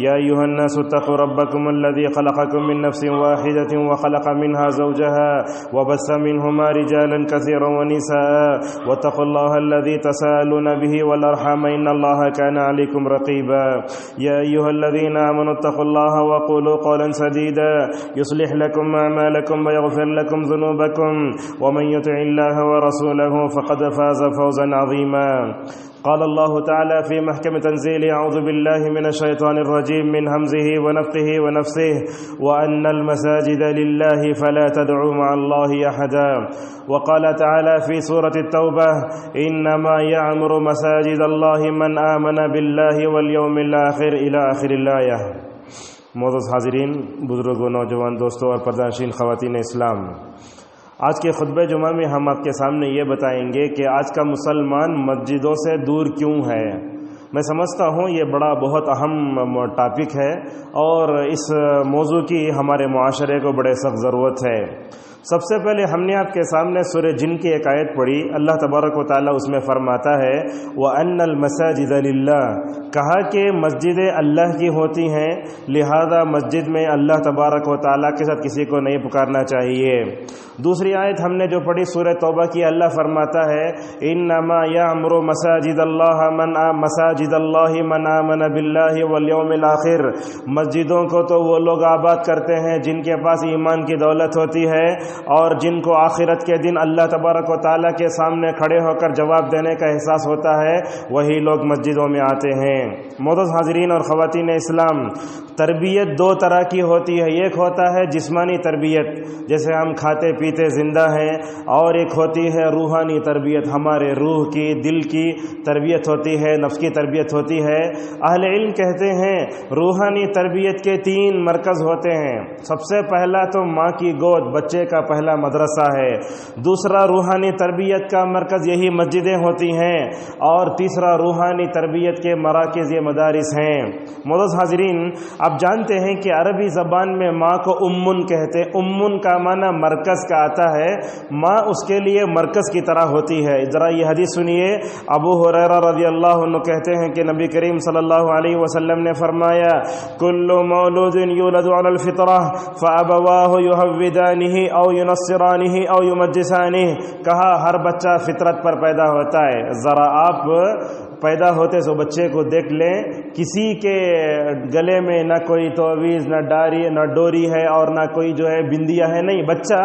يا أيها الناس اتقوا ربكم الذي خلقكم من نفس واحدة وخلق منها زوجها وبث منهما رجالا كثيرا ونساء واتقوا الله الذي تساءلون به والأرحام إن الله كان عليكم رقيبا يا أيها الذين آمنوا اتقوا الله وقولوا قولا سديدا يصلح لكم أعمالكم ويغفر لكم ذنوبكم ومن يطع الله ورسوله فقد فاز فوزا عظيما قال الله تعالى في محكم تنزيله أعوذ بالله من الشيطان الرجيم من همزه ونفخه ونفسه وأن المساجد لله فلا تدعوا مع الله أحدا وقال تعالى في سورة التوبة إنما يعمر مساجد الله من آمن بالله واليوم الآخر إلى آخر الآية. معزز حاضرین، بزرگوں، نوجوان دوستوں اور پردہ نشین خواتین اسلام، آج کے خطبہ جمعہ میں ہم آپ کے سامنے یہ بتائیں گے کہ آج کا مسلمان مسجدوں سے دور کیوں ہے. میں سمجھتا ہوں یہ بہت اہم ٹاپک ہے اور اس موضوع کی ہمارے معاشرے کو بڑے سخت ضرورت ہے. سب سے پہلے ہم نے آپ کے سامنے سورہ جن کی ایک آیت پڑھی. اللہ تبارک و تعالیٰ اس میں فرماتا ہے وَأَنَّ الْمَسَاجِدَ لِلَّهِ، کہا کہ مسجدیں اللہ کی ہوتی ہیں، لہذا مسجد میں اللہ تبارک و تعالیٰ کے ساتھ کسی کو نہیں پکارنا چاہیے. دوسری آیت ہم نے جو پڑھی سورہ توبہ کی، اللہ فرماتا ہے انما یعمر مساجد اللہ من آمن باللہ والیوم الآخر، مسجدوں کو تو وہ لوگ آباد کرتے ہیں جن کے پاس ایمان کی دولت ہوتی ہے اور جن کو آخرت کے دن اللہ تبارک و تعالیٰ کے سامنے کھڑے ہو کر جواب دینے کا احساس ہوتا ہے، وہی لوگ مسجدوں میں آتے ہیں. معزز حاضرین اور خواتین اسلام، تربیت دو طرح کی ہوتی ہے. ایک ہوتا ہے جسمانی تربیت، جیسے ہم کھاتے پیتے زندہ ہیں، اور ایک ہوتی ہے روحانی تربیت، ہمارے روح کی، دل کی تربیت ہوتی ہے، نفس کی تربیت ہوتی ہے. اہل علم کہتے ہیں روحانی تربیت کے 3 مرکز ہوتے ہیں. سب سے پہلا تو ماں کی گود، بچے کا پہلا مدرسہ ہے. دوسرا روحانی تربیت کا مرکز یہی مسجدیں ہوتی ہیں، اور تیسرا روحانی تربیت کے مراکز یہ مدارس ہیں. معزز حاضرین، آپ جانتے ہیں کہ عربی زبان میں ماں کو امن کہتے. امن کا معنی مرکز کا آتا ہے. ماں اس کے لیے مرکز کی طرح ہوتی ہے. ذرا یہ حدیث سنیے. ابو ہریرہ رضی اللہ عنہ کہتے ہیں کہ نبی کریم صلی اللہ علیہ وسلم نے فرمایا کل مولود یولد علی الفطرہ فابواہ یہودانہ او ینصرانہ او یمجسانہ، کہا ہر بچہ فطرت پر پیدا ہوتا ہے. ذرا آپ پیدا ہوتے سو بچے کو دیکھ لیں، کسی کے گلے میں نہ کوئی تعویذ، نہ ڈوری ہے، اور نہ کوئی جو ہے بندیا ہے. نہیں، بچہ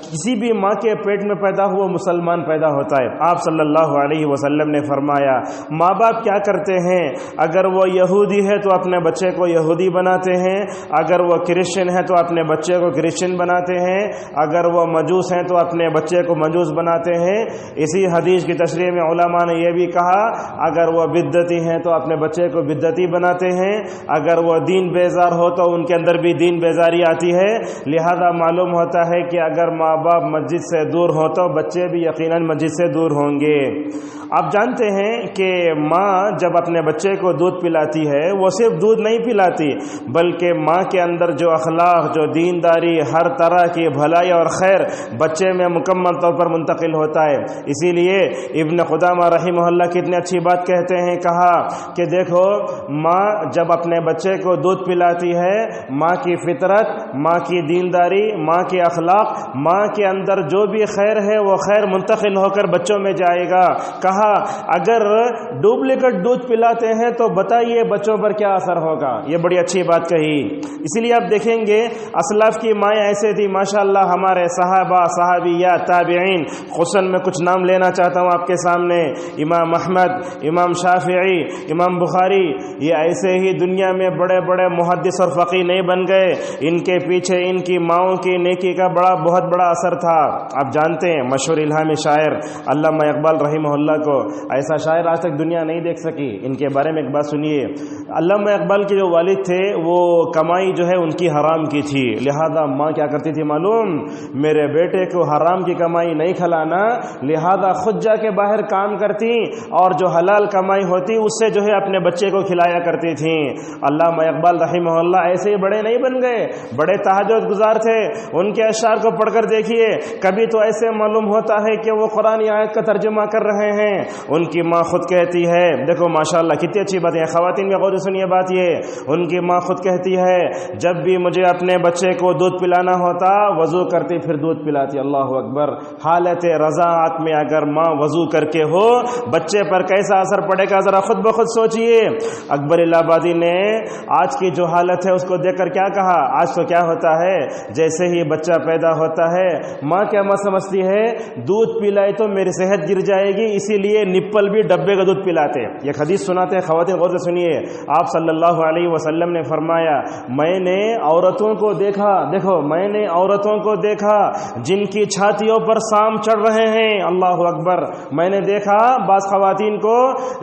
کسی بھی ماں کے پیٹ میں پیدا ہوا مسلمان پیدا ہوتا ہے. آپ صلی اللہ علیہ وسلم نے فرمایا ماں باپ کیا کرتے ہیں، اگر وہ یہودی ہے تو اپنے بچے کو یہودی بناتے ہیں، اگر وہ کرسچن ہے تو اپنے بچے کو کرسچن بناتے ہیں، اگر وہ مجوس ہیں تو اپنے بچے کو مجوس بناتے ہیں. اسی حدیث کی تشریح میں علماء نے یہ بھی کہا اگر وہ بدعتی ہیں تو اپنے بچے کو بدعتی بناتے ہیں، اگر وہ دین بیزار ہو تو ان کے اندر بھی دین بیزاری آتی ہے. لہذا معلوم ہوتا ہے کہ اگر ماں باپ مسجد سے دور ہو تو بچے بھی یقیناً مسجد سے دور ہوں گے. آپ جانتے ہیں کہ ماں جب اپنے بچے کو دودھ پلاتی ہے وہ صرف دودھ نہیں پلاتی، بلکہ ماں کے اندر جو اخلاق، جو دینداری، ہر طرح کی بھلائی اور خیر بچے میں مکمل طور پر منتقل ہوتا ہے. اسی لیے ابن قدامہ رحمہ اللہ کتنی اچھی بات کہتے ہیں، کہا کہ دیکھو ماں جب اپنے بچے کو دودھ پلاتی ہے، ماں کی فطرت، ماں کی دینداری، ماں کے اخلاق، ماں کے اندر جو بھی خیر ہے وہ خیر منتقل ہو کر بچوں میں جائے گا. کہا اگر ڈپلیکیٹ دودھ پلاتے ہیں تو بتائیے بچوں پر کیا اثر ہوگا. یہ بڑی اچھی بات کہی. اسی لیے آپ دیکھیں گے اسلاف کی مائیں ایسے تھی ماشاءاللہ، ہمارے صحابہ، صحابیات، تابعین. خصوصاً میں کچھ نام لینا چاہتا ہوں آپ کے سامنے. امام احمد، امام شافعی، امام بخاری، یہ ایسے ہی دنیا میں بڑے بڑے محدث اور فقیہ نہیں بن گئے، ان کے پیچھے ان کی ماؤں کی نیکی کا بہت بڑا اثر تھا. آپ جانتے ہیں مشہور الہامی شاعر علامہ اقبال رحمہ اللہ کو، ایسا شاعر آج تک دنیا نہیں دیکھ سکی. ان کے بارے میں ایک بات سنیے. علامہ اقبال کے جو والد تھے وہ کمائی جو ہے ان کی حرام کی تھی، لہذا ماں کیا کرتی تھی معلوم، میرے بیٹے کو حرام کی کمائی نہیں کھلانا، لہذا خود جا کے باہر کام کرتی اور جو حلال کمائی ہوتی اس سے جو ہے اپنے بچے کو کھلایا کرتی تھیں۔ علامہ اقبال رحمہ اللہ ایسے ہی بڑے نہیں بن گئے، بڑے تہجد گزار تھے۔ ان کے اشعار کو پڑھ کر دیکھیے، کبھی تو ایسے معلوم ہوتا ہے کہ وہ قرآن آیت کا ترجمہ کر رہے ہیں۔ ان کی ماں خود کہتی ہے، دیکھو ماشاءاللہ کتنی اچھی بات ہے، خواتین میں غور سنیے بات یہ، ان کی ماں خود کہتی ہے جب بھی مجھے اپنے بچے کو دودھ پلانا ہوتا وضو کرتی پھر دودھ پلاتی۔ اللہ اکبر! حالت رضاعت میں اگر ماں وضو کر کے ہو بچے پر کیسا اثر پڑے گا ذرا خود بخود سوچئے۔ اکبر الہ آبادی نے آج کی جو حالت ہے اس کو دیکھ کر کیا کہا، آج تو کیا ہوتا ہے جیسے ہی بچہ پیدا ہوتا ہے ماں کیا سمجھتی ہے، دودھ پلائے تو میری صحت گر جائے گی، اسی لیے نپل بھی ڈبے کا دودھ پلاتے۔ یہ حدیث سناتے ہیں خواتین، غور سے سنیے۔ آپ صلی اللہ علیہ وسلم نے فرمایا میں نے عورتوں کو دیکھا، دیکھو میں نے عورتوں کو دیکھا جن کی چھاتیوں پر سام چڑھ رہے ہیں۔ اللہ اکبر! میں نے دیکھا بعض خواتین کو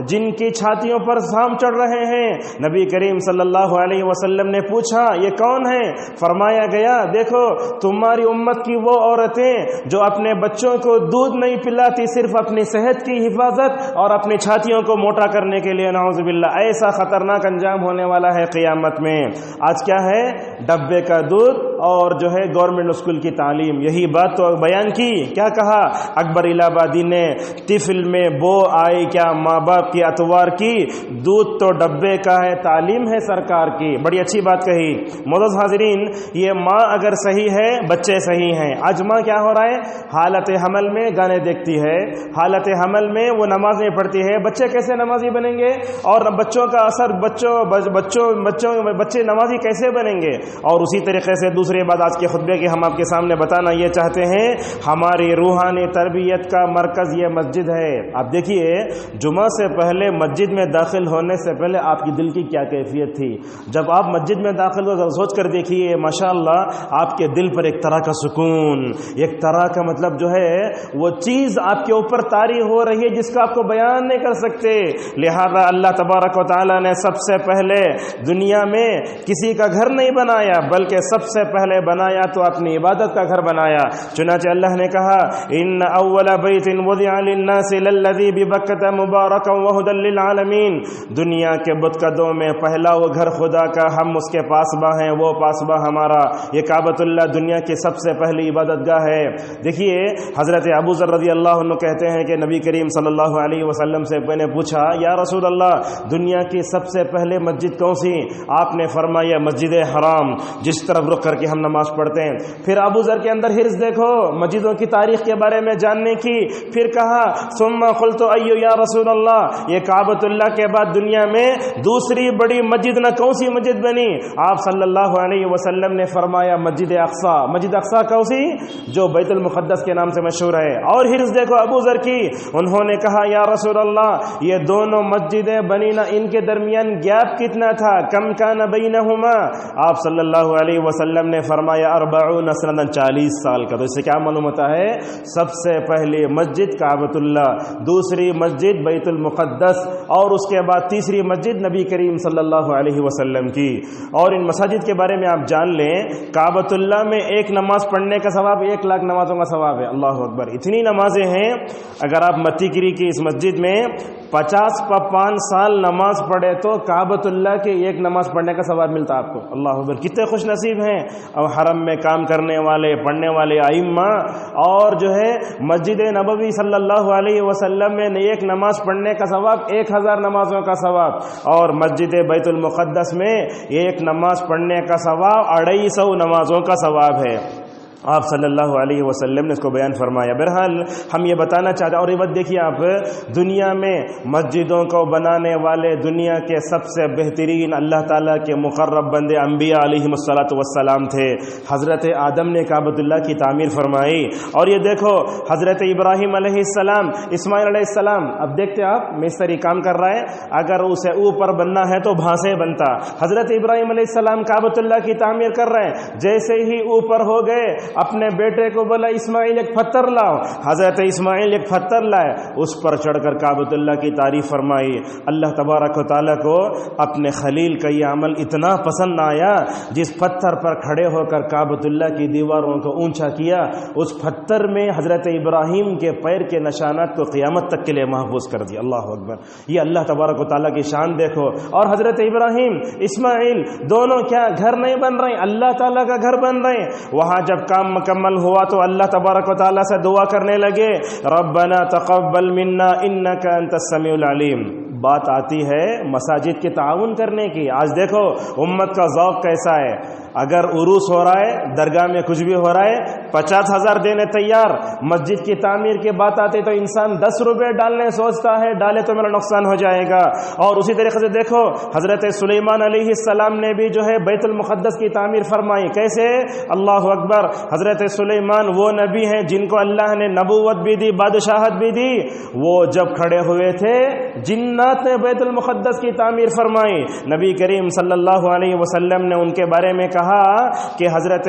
جن کی چھاتیوں پر سام چڑھ رہے ہیں۔ نبی کریم صلی اللہ علیہ وسلم نے پوچھا یہ کون ہے؟ فرمایا گیا دیکھو تمہاری امت کی وہ عورتیں جو اپنے بچوں کو دودھ نہیں پلاتی صرف اپنی صحت کی حفاظت اور اپنی چھاتیوں کو موٹا کرنے کے لیے۔ نعوذ باللہ! ایسا خطرناک انجام ہونے والا ہے قیامت میں۔ آج کیا ہے؟ ڈبے کا دودھ اور جو ہے گورنمنٹ اسکول کی تعلیم۔ یہی بات تو بیان کی، کیا کہا اکبر الہ آبادی نے، طفل میں بو آئی کیا ماں باپ کی اتوار کی، دودھ تو ڈبے کا ہے تعلیم ہے سرکار کی۔ بڑی اچھی بات کہی۔ معزز حاضرین، یہ ماں اگر صحیح ہے بچے صحیح ہیں۔ آج ماں کیا ہو رہا ہے، حالت حمل میں گانے دیکھتی ہے، حالت حمل میں وہ نماز نہیں پڑھتی ہے۔ بچے کیسے نمازی بنیں گے؟ اور بچوں کا اثر بچے نمازی کیسے بنیں گے؟ اور اسی طریقے سے دوسری بات آج کے خطبے کی ہم آپ کے سامنے بتانا یہ چاہتے ہیں، ہماری روحانی تربیت کا مرکز یہ مسجد ہے۔ آپ دیکھیے جمعہ سے پہلے مسجد میں داخل ہونے سے پہلے آپ کی دل کی کیا کیفیت تھی؟ جب آپ مسجد میں داخل ہو سوچ کر دیکھیے ماشاءاللہ آپ کے دل پر ایک طرح کا سکون، ایک طرح کا مطلب جو ہے وہ چیز آپ کے اوپر طاری ہو رہی ہے جس کا آپ کو بیان نہیں کر سکتے۔ لہذا اللہ تبارک و تعالی نے سب سے پہلے دنیا میں کسی کا گھر نہیں بنایا بلکہ سب سے پہلے بنایا تو اپنی عبادت کا گھر بنایا۔ چنانچہ اللہ نے کہا ان اول بیت وضع للناس للذی ببکۃ مبارکا وہدی للعالمین، دنیا کے بتکدوں میں پہلا وہ گھر خدا کا، ہم اس کے پاسباں ہیں، وہ پاسباں ہمارا۔ یہ کعبۃ اللہ دنیا کی سب سے پہلی عبادت گاہ ہے۔ دیکھیے حضرت ابو ذر رضی اللہ عنہ کہتے ہیں کہ نبی کریم صلی اللہ علیہ وسلم سے میں نے پوچھا یا رسول اللہ دنیا کی سب سے پہلے مسجد کون سی؟ آپ نے فرمایا مسجد حرام، جس طرف رخ کر کے ہم نماز پڑھتے ہیں۔ پھر ابو ذر کے اندر حرص دیکھو مسجدوں کی تاریخ کے بارے میں جاننے کی۔ پھر کہا ثم قلت ایو یا رسول اللہ، یہ کعبۃ اللہ کے بعد دنیا میں دوسری بڑی مسجد نہ کون سی مسجد بنی؟ آپ صلی اللہ علیہ وسلم نے فرمایا مسجد اقصی۔ مسجد اقصی کون سی؟ جو بیت المقدس کے نام سے مشہور ہے۔ اور حرص دیکھو ابو ذر کی، انہوں نے کہا یا رسول اللہ یہ دونوں مسجدیں بنی نہ ان کے درمیان گیپ کتنا تھا؟ کم کان بینہما؟ آپ صلی اللہ علیہ وسلم نے فرمایا 40 سنہ، 40 سال کا۔ تو اس سے کیا معلوم ہوتا ہے؟ سب سے پہلی مسجد کعبۃ اللہ، دوسری مسجد بیت المقدس، اور اس کے بعد تیسری مسجد نبی کریم صلی اللہ علیہ وسلم کی۔ اور ان مساجد کے بارے میں آپ جان لیں کعبۃ اللہ میں ایک نماز پڑھنے کا ثواب 1 لاکھ نمازوں کا ثواب ہے۔ اللہ اکبر! اتنی نمازیں ہیں، اگر آپ متی گری کی اس مسجد میں 50 سال نماز پڑھے تو کعبۃ اللہ کے ایک نماز پڑھنے کا ثواب ملتا آپ کو۔ اللہ اکبر! کتنے خوش نصیب ہیں اور حرم میں کام کرنے والے پڑھنے والے ائمہ، اور جو ہے مسجد نبوی صلی اللہ علیہ وسلم میں ایک نماز پڑھنے کا ثواب 1000 نمازوں کا ثواب، اور مسجد بیت المقدس میں ایک نماز پڑھنے کا ثواب 250 نمازوں کا ثواب ہے۔ آپ صلی اللہ علیہ وسلم نے اس کو بیان فرمایا۔ بہرحال ہم یہ بتانا چاہتے ہیں، اور یہ بات دیکھیے آپ دنیا میں مسجدوں کو بنانے والے دنیا کے سب سے بہترین اللہ تعالیٰ کے مقرب بندے انبیاء علیہم الصلاۃ والسلام تھے۔ حضرت آدم نے کعبۃ اللہ کی تعمیر فرمائی، اور یہ دیکھو حضرت ابراہیم علیہ السلام، اسماعیل علیہ السلام، اب دیکھتے آپ مستری کام کر رہا ہے، اگر اسے اوپر بننا ہے تو بھانسے بنتا۔ حضرت ابراہیم علیہ السلام کعبۃ اللہ کی تعمیر کر رہے ہیں، جیسے ہی اوپر ہو گئے اپنے بیٹے کو بولا اسماعیل ایک پتھر لاؤ، حضرت اسماعیل ایک پتھر لائے، اس پر چڑھ کر کعبۃ اللہ کی تعریف فرمائی۔ اللہ تبارک و تعالیٰ کو اپنے خلیل کا یہ عمل اتنا پسند آیا، جس پتھر پر کھڑے ہو کر کعبۃ اللہ کی دیواروں کو اونچا کیا، اس پتھر میں حضرت ابراہیم کے پیر کے نشانات کو قیامت تک کے لیے محفوظ کر دیا۔ اللہ اکبر، یہ اللہ تبارک و تعالیٰ کی شان دیکھو۔ اور حضرت ابراہیم اسماعیل دونوں کیا گھر نہیں بن رہے، اللہ تعالیٰ کا گھر بن رہے۔ وہاں جب کام مکمل ہوا تو اللہ تبارک و تعالیٰ سے دعا کرنے لگے، ربنا تقبل منا انک انت السمیع العلیم۔ بات آتی ہے مساجد کے تعاون کرنے کی۔ آج دیکھو امت کا ذوق کیسا ہے، اگر عروس ہو رہا ہے، درگاہ میں کچھ بھی ہو رہا ہے، 50,000 دینے تیار۔ مسجد کی تعمیر کی بات آتی تو انسان 10 روپے ڈالنے سوچتا ہے، ڈالے تو میرا نقصان ہو جائے گا۔ اور اسی طریقے سے دیکھو حضرت سلیمان علیہ السلام نے بھی جو ہے بیت المقدس کی تعمیر فرمائی۔ کیسے؟ اللہ اکبر، حضرت سلیمان وہ نبی ہیں جن کو اللہ نے نبوت بھی دی، بادشاہت بھی دی۔ وہ جب کھڑے ہوئے تھے جنات نے بیت المقدس کی تعمیر فرمائی۔ نبی کریم صلی اللہ علیہ وسلم نے ان کے بارے میں کہا کہ حضرت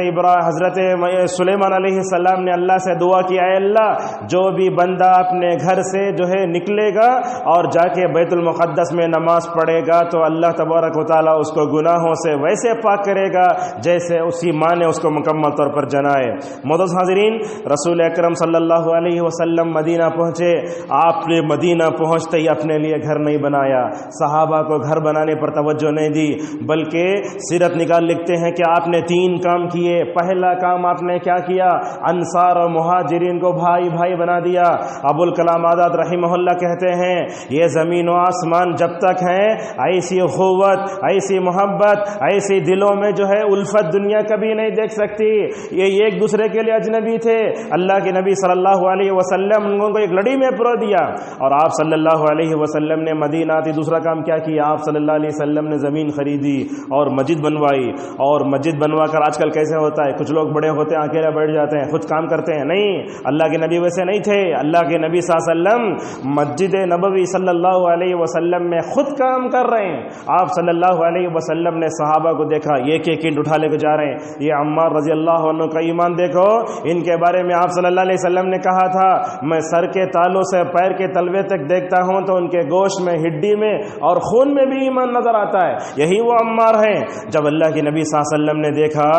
سلیمان علیہ السلام نے اللہ سے دعا کی، اے اللہ جو بھی بندہ اپنے گھر سے جو ہے نکلے گا اور جا کے بیت المقدس میں نماز پڑھے گا تو اللہ تبارک و تعالیٰ اس کو گناہوں سے ویسے پاک کرے گا جیسے اسی ماں نے اس کو مکمل طور پر جنائے۔ معزز حاضرین، رسول اکرم صلی اللہ علیہ وسلم مدینہ پہنچے۔ آپ نے مدینہ پہنچتے ہی اپنے لیے گھر نہیں بنایا، صحابہ کو گھر بنانے پر توجہ نہیں دی، بلکہ سیرت نگار لکھتے ہیں کہ آپ نے 3 کام کیے۔ پہلا کام آپ نے کیا کیا؟ انصار اور مہاجرین کو بھائی بھائی بنا دیا۔ ابو الکلام آزاد رحمہ اللہ کہتے ہیں یہ زمین و آسمان جب تک ہیں ایسی اخوت، ایسی محبت، ایسی دلوں میں جو ہے الفت دنیا کبھی نہیں دیکھ سکتی۔ یہ ایک دوسرے کے لیے اجنبی تھے، اللہ کے نبی صلی اللہ علیہ وسلم ان کو ایک لڑی میں پرو دیا اور آپ صلی اللہ علیہ وسلم نے مدینہ آتی۔ دوسرا کام کیا کیا؟ آپ صلی اللہ علیہ وسلم نے زمین خریدی اور مسجد بنوائی۔ اور مسجد بنوا کر آج کل کیسے ہوتا ہے، کچھ لوگ بڑے ہوتے ہیں اکیلے بیٹھ جاتے ہیں، خود کام کرتے ہیں، نہیں، اللہ کے نبی ویسے نہیں تھے۔ اللہ کے نبی صلی اللہ علیہ وسلم مسجد نبوی صلی اللہ علیہ وسلم میں خود کام کر رہے ہیں۔ آپ صلی اللہ علیہ وسلم نے صحابہ کو دیکھا ایک ایک اینٹ اٹھا لے کے جا رہے ہیں۔ یہ عمار رضی اللہ عنہ کا ایمان دیکھو، ان کے بارے میں آپ صلی اللہ علیہ وسلم نے کہا تھا میں سر کے تالوں سے پیر کے تلوے تک دیکھتا ہوں تو ان کے گوشت میں، ہڈی میں اور خون میں بھی ایمان نظر آتا ہے۔ یہی وہ عمار ہیں۔ جب اللہ کے نبی صلی اللہ علیہ وسلم نے دیکھا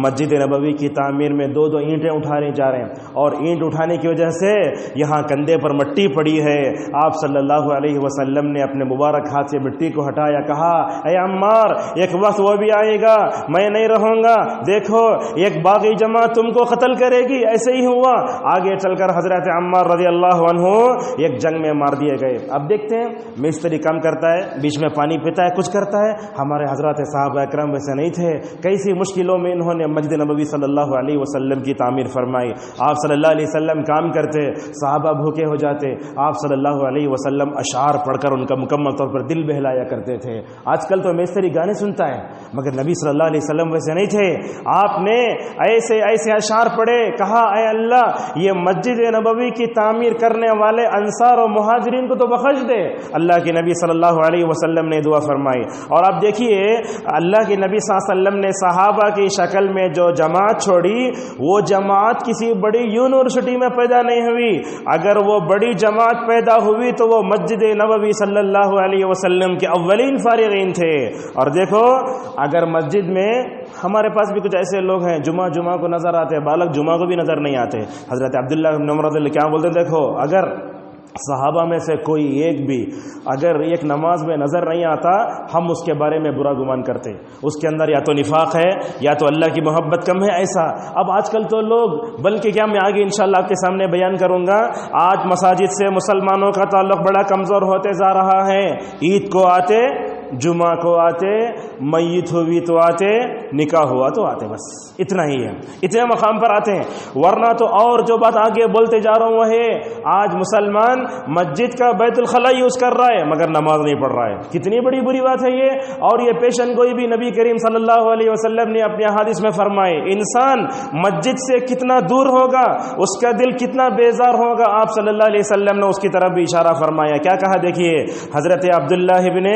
مسجد نبوی کی تعمیر میں 2 اینٹیں اٹھانے جا رہے ہیں اور اینٹ اٹھانے کی وجہ سے یہاں کندھے پر مٹی پڑی ہے، آپ صلی اللہ علیہ وسلم نے اپنے مبارک ہاتھ سے مٹی کو ہٹایا، کہا اے عمار ایک وقت وہ بھی آئے گا میں نہیں رہوں گا، دیکھو ایک باغی جماعت تم کو قتل کرے گی۔ ایسے ہی ہوا، آگے چل کر حضرت عمار رضی اللہ عنہ ایک جنگ میں مار دیے گئے۔ اب دیکھتے ہیں مستری کام کرتا ہے، بیچ میں پانی پیتا ہے، کچھ کرتا ہے۔ ہمارے حضرات صحابہ اکرام ویسے نہیں تھے، کیسی مشکلوں میں انہوں نے مسجد نبوی صلی اللہ علیہ وسلم کی تعمیر فرمائی۔ آپ صلی اللہ علیہ وسلم کام کرتے، صحابہ بھوکے ہو جاتے، آپ صلی اللہ علیہ وسلم اشعار پڑھ کر ان کا مکمل طور پر دل بہلایا کرتے تھے۔ آج کل تو مستری گانے سنتا ہے، مگر نبی صلی اللہ علیہ وسلم ویسے نہیں تھے۔ آپ نے ایسے ایسے اشعار پڑھے، کہا اے اللہ یہ مسجد نبوی کی تعمیر کرنے والے انصار اور مہاجرین کو تو بخش دے۔ اللہ کے نبی صلی اللہ علیہ وسلم نے دعا فرمائی۔ اور آپ دیکھیے اللہ کے نبی صلی اللہ علیہ وسلم نے صحابہ کی شکل میں جو جماعت چھوڑی، وہ جماعت کسی بڑی یونیورسٹی میں پیدا نہیں ہوئی، اگر وہ بڑی جماعت پیدا ہوئی تو وہ مسجد نبوی صلی اللہ علیہ وسلم کے اولین فارغین تھے۔ اور دیکھو اگر مسجد میں ہمارے پاس بھی کچھ ایسے لوگ ہیں جمعہ کو نظر آتے ہیں، بالغ جمعہ کو بھی نظر نہیں آتے۔ حضرت عبداللہ بن عمر رضی اللہ کیا بولتے ہیں، دیکھو اگر صحابہ میں سے کوئی ایک بھی اگر ایک نماز میں نظر نہیں آتا، ہم اس کے بارے میں برا گمان کرتے، اس کے اندر یا تو نفاق ہے یا تو اللہ کی محبت کم ہے، ایسا۔ اب آج کل تو لوگ، بلکہ کیا میں آگے انشاءاللہ آپ کے سامنے بیان کروں گا، آج مساجد سے مسلمانوں کا تعلق بڑا کمزور ہوتے جا رہا ہے۔ عید کو آتے، جمعہ کو آتے، میت ہوئی تو آتے، نکاح ہوا تو آتے، بس اتنا ہی ہے، اتنے مقام پر آتے ہیں۔ ورنہ تو اور جو بات آگے بولتے جا رہا ہوں وہ ہے آج مسلمان مسجد کا بیت الخلاء یوز کر رہا ہے مگر نماز نہیں پڑھ رہا ہے۔ کتنی بڑی بری بات ہے یہ، اور یہ پیشن گوئی بھی نبی کریم صلی اللہ علیہ وسلم نے اپنے احادیث میں فرمائے۔ انسان مسجد سے کتنا دور ہوگا اس کا دل کتنا بیزار ہوگا، آپ صلی اللہ علیہ وسلم نے اس کی طرف بھی اشارہ فرمایا۔ کیا کہا دیکھیے، حضرت عبداللہ ابن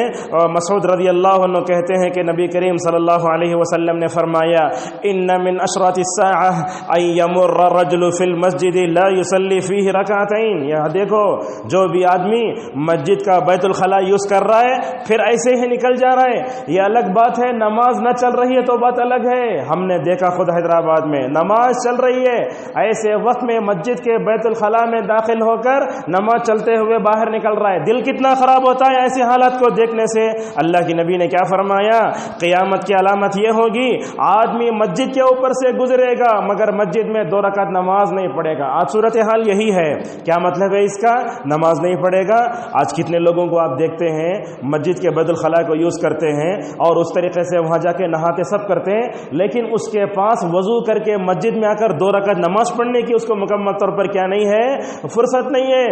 مسعود رضی اللہ عنہ کہتے ہیں کہ نبی کریم صلی اللہ علیہ وسلم نے فرمایا ان من اشراط الساعة ان يمر الرجل في المسجد لا يصلي فيه ركعتين. یہ دیکھو جو بھی آدمی مسجد کا بیت الخلاء یوز کر رہا ہے پھر ایسے ہی نکل جا رہا ہے، یہ الگ بات ہے. نماز نہ چل رہی ہے تو بات الگ ہے. ہم نے دیکھا خود حیدرآباد میں نماز چل رہی ہے، ایسے وقت میں مسجد کے بیت الخلاء میں داخل ہو کر نماز چلتے ہوئے باہر نکل رہا ہے. دل کتنا خراب ہوتا ہے ایسی حالت کو دیکھنے سے. اللہ کی نبی نے کیا فرمایا؟ قیامت کی علامت یہ ہوگی آدمی مسجد کے اوپر سے گزرے گا مگر مسجد میں 2 رکعت نماز نہیں پڑھے گا. آج صورتحال یہی ہے. کیا مطلب ہے اس کا؟ نماز نہیں پڑھے گا. آج کتنے لوگوں کو آپ دیکھتے ہیں مسجد کے بیت الخلاء کو یوز کرتے ہیں اور اس طریقے سے وہاں جا کے نہاتے سب کرتے ہیں، لیکن اس کے پاس وضو کر کے مسجد میں آ کر 2 رکعت نماز پڑھنے کی اس کو مکمل طور پر کیا نہیں ہے؟ فرصت نہیں ہے.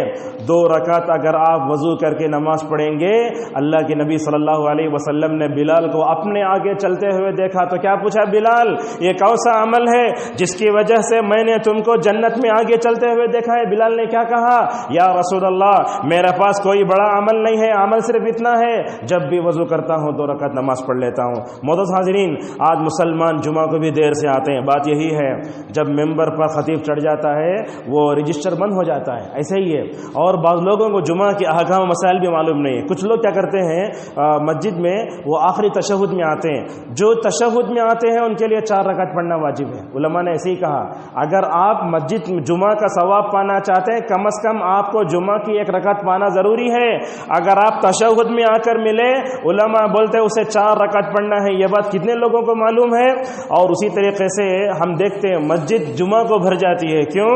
2 رکعت اگر آپ وضو کر کے نماز پڑھیں گے، اللہ کے نبی صلی اللہ علیہ وسلم نے بلال کو اپنے آگے چلتے ہوئے دیکھا تو کیا پوچھا؟ بلال یہ کون سا عمل ہے جس کی وجہ سے میں نے تم کو جنت میں آگے چلتے ہوئے دیکھا ہے؟ بلال نے کیا کہا؟ یا رسول اللہ میرے پاس کوئی بڑا عمل نہیں ہے، عمل صرف اتنا ہے جب بھی وضو کرتا ہوں 2 رکعت نماز پڑھ لیتا ہوں. معزز حاضرین، آج مسلمان جمعہ کو بھی دیر سے آتے ہیں. بات یہی ہے جب ممبر پر خطیب چڑھ جاتا ہے وہ رجسٹر بند ہو جاتا ہے، ایسے ہی ہے. اور بعض لوگوں کو جمعہ کے احکام مسائل بھی معلوم نہیں ہے. کچھ لوگ کیا کرتے ہیں مسجد میں وہ آخری تشہد میں آتے ہیں، جو تشہد میں آتے ہیں ان کے لیے 4 رکعت پڑھنا واجب ہے. علماء نے ایسے ہی کہا اگر آپ مسجد جمعہ کا ثواب پانا چاہتے ہیں کم از کم آپ کو جمعہ کی 1 رکعت پانا ضروری ہے. اگر آپ تشہد میں آ کر ملے علماء بولتے ہیں اسے 4 رکعت پڑھنا ہے. یہ بات کتنے لوگوں کو معلوم ہے؟ اور اسی طریقے سے ہم دیکھتے ہیں مسجد جمعہ کو بھر جاتی ہے. کیوں؟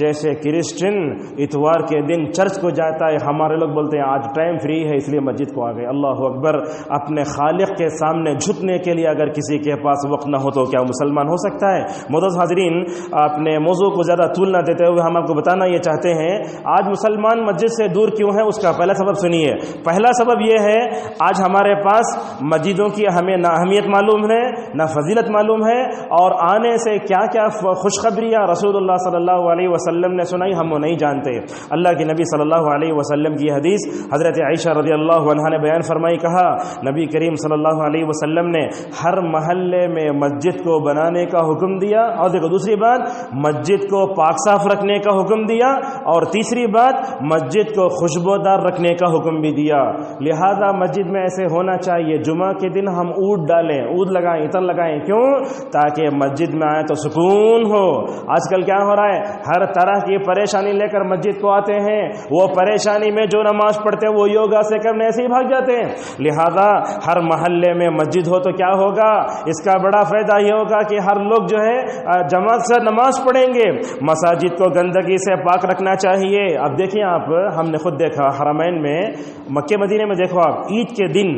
جیسے کرسچن اتوار کے دن چرچ کو جاتا ہے، ہمارے لوگ بولتے ہیں آج ٹائم فری ہے اس لیے مسجد کو آ گئے. اللہ اکبر. اپنے خالق کے سامنے جھکنے کے لیے اگر کسی کے پاس وقت نہ ہو تو کیا مسلمان ہو سکتا ہے؟ معزز حاضرین، اپنے موضوع کو زیادہ طول نہ دیتے ہوئے ہم آپ کو بتانا یہ چاہتے ہیں آج مسلمان مسجد سے دور کیوں ہے. اس کا پہلا سبب سنیے. پہلا سبب یہ ہے آج ہمارے پاس مسجدوں کی ہمیں نہ اہمیت معلوم ہے نہ فضیلت معلوم ہے، اور آنے سے کیا کیا خوشخبریاں رسول اللہ صلی اللہ علیہ وسلم نے سنائی ہم وہ نہیں جانتے. اللہ کے نبی صلی اللہ علیہ وسلم کی حدیث حضرت عائشہ رضی اللہ عنہا نے بیان فرمائی، کہا نبی کریم صلی اللہ علیہ وسلم نے ہر محلے میں مسجد کو بنانے کا حکم دیا، اور دیکھو دوسری بات مسجد کو پاک صاف رکھنے کا حکم دیا، اور تیسری بات مسجد کو خوشبودار رکھنے کا حکم بھی دیا. لہذا مسجد میں ایسے ہونا چاہیے جمعہ کے دن ہم اود ڈالیں، اود لگائیں، عطر لگائیں. کیوں؟ تاکہ مسجد میں آئیں تو سکون ہو. آج کل کیا ہو رہا ہے؟ ہر طرح کی پریشانی لے کر مسجد کو آتے ہیں، وہ پریشانی میں جو نماز پڑھتے ہیں وہ یوگا سے کرنے ایسے ہی بھاگ جاتے ہیں. لہذا ہر محلے میں مسجد ہو تو کیا ہوگا؟ اس کا بڑا فائدہ یہ ہوگا کہ ہر لوگ جو ہے جماعت سے نماز پڑھیں گے. مساجد کو گندگی سے پاک رکھنا چاہیے. اب دیکھیں آپ، ہم نے خود دیکھا حرمین میں، مکہ مدینے میں دیکھو آپ، عید کے دن